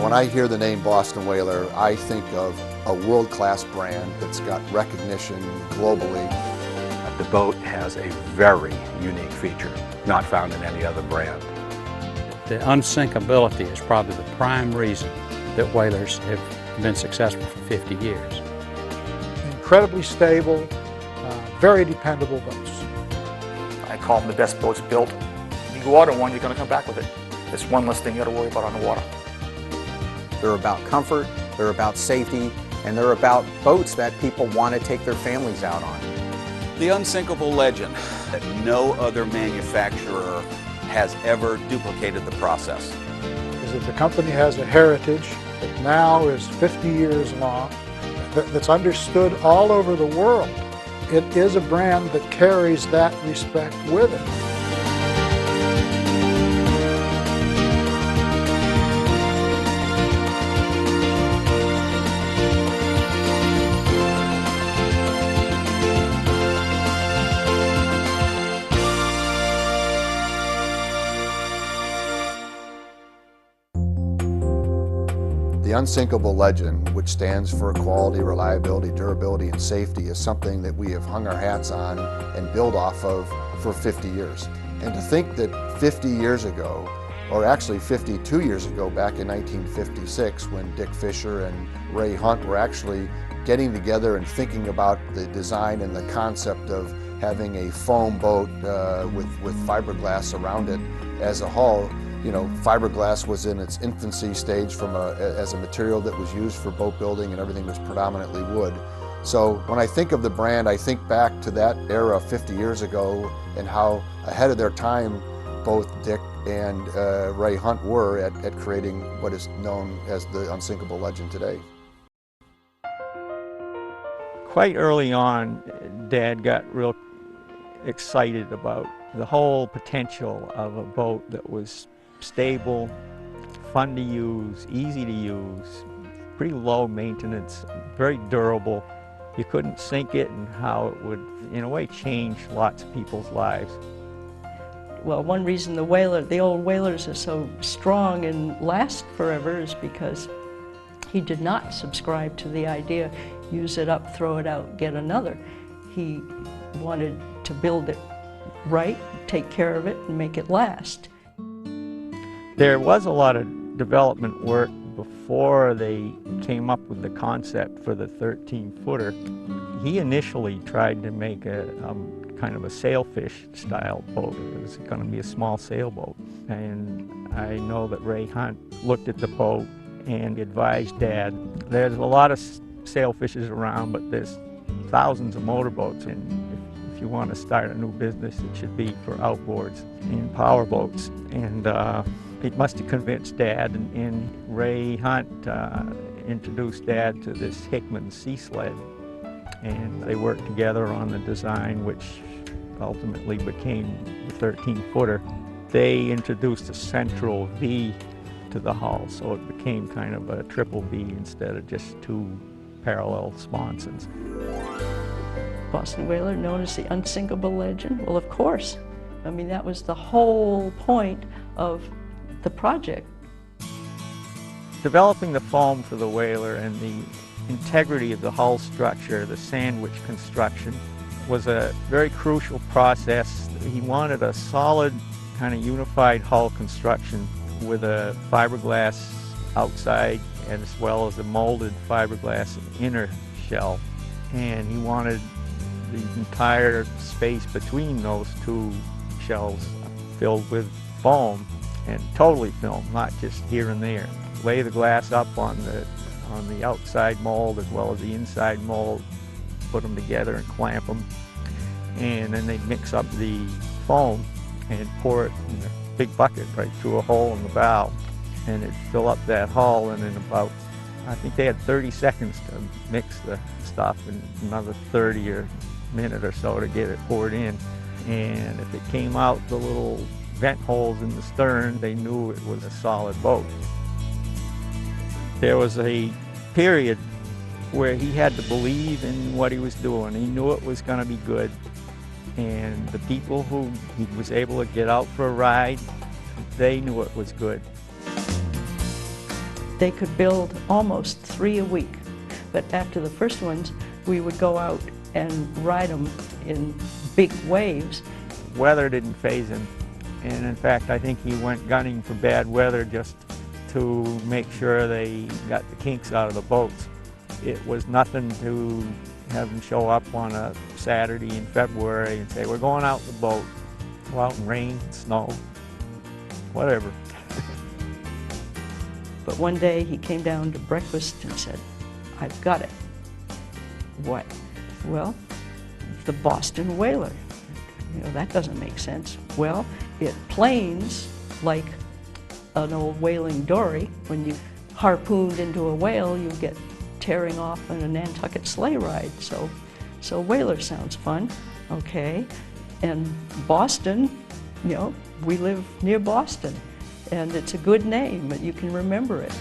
When I hear the name Boston Whaler, I think of a world-class brand that's got recognition globally. The boat has a very unique feature, not found in any other brand. The unsinkability is probably the prime reason that whalers have been successful for 50 years. Incredibly stable, very dependable boats. I call them the best boats built. You go out on one, you're going to come back with it. It's one less thing you got to worry about on the water. They're about comfort, they're about safety, and they're about boats that people want to take their families out on. The unsinkable legend that no other manufacturer has ever duplicated the process. Is that the company has a heritage that now is 50 years long, that's understood all over the world. It is a brand that carries that respect with it. The unsinkable legend, which stands for quality, reliability, durability, and safety, is something that we have hung our hats on and built off of for 50 years. And to think that 50 years ago, or actually 52 years ago, back in 1956, when Dick Fisher and Ray Hunt were actually getting together and thinking about the design and the concept of having a foam boat with fiberglass around it as a hull. You know, fiberglass was in its infancy stage as a material that was used for boat building, and everything was predominantly wood. So when I think of the brand, I think back to that era 50 years ago and how ahead of their time both Dick and Ray Hunt were at creating what is known as the unsinkable legend today. Quite early on, Dad got real excited about the whole potential of a boat that was stable, fun to use, easy to use, pretty low maintenance, very durable. You couldn't sink it, and how it would, in a way, change lots of people's lives. Well, one reason the old whalers are so strong and last forever is because he did not subscribe to the idea, use it up, throw it out, get another. He wanted to build it right, take care of it, and make it last. There was a lot of development work before they came up with the concept for the 13-footer. He initially tried to make a kind of a sailfish style boat. It was going to be a small sailboat. And I know that Ray Hunt looked at the boat and advised Dad, there's a lot of sailfishes around, but there's thousands of motorboats, and if you want to start a new business, it should be for outboards and power boats. And it must have convinced Dad, and Ray Hunt introduced Dad to this Hickman sea sled, and they worked together on the design, which ultimately became the 13-footer. They introduced a central V to the hull, so it became kind of a triple V instead of just two parallel sponsons. Boston Whaler, known as the unsinkable legend? Well, of course. I mean, that was the whole point of the project. Developing the foam for the Whaler and the integrity of the hull structure, the sandwich construction, was a very crucial process. He wanted a solid, kind of unified hull construction with a fiberglass outside as well as a molded fiberglass inner shell. And he wanted the entire space between those two shells filled with foam, and totally filmed, not just here and there. Lay the glass up on the outside mold as well as the inside mold, put them together and clamp them, and then they'd mix up the foam and pour it in a big bucket right through a hole in the bow, and it'd fill up that hull, and in about, I think they had 30 seconds to mix the stuff, and another 30 or minute or so to get it poured in. And if it came out the little vent holes in the stern, they knew it was a solid boat. There was a period where he had to believe in what he was doing. He knew it was going to be good, and the people who he was able to get out for a ride, they knew it was good. they could build almost 3 a week. But after the first ones, we would go out and ride them in big waves. Weather didn't faze him, and in fact I think he went gunning for bad weather just to make sure they got the kinks out of the boats. It was nothing to have him show up on a Saturday in February and say, we're going out in the boat. Go out in rain, snow, whatever. But one day he came down to breakfast and said, I've got it. What? Well, the Boston whaler. You know, that doesn't make sense. Well, it planes like an old whaling dory. When you harpooned into a whale, you get tearing off on a Nantucket sleigh ride. So whaler sounds fun, okay. And Boston, you know, we live near Boston, and it's a good name, but you can remember it.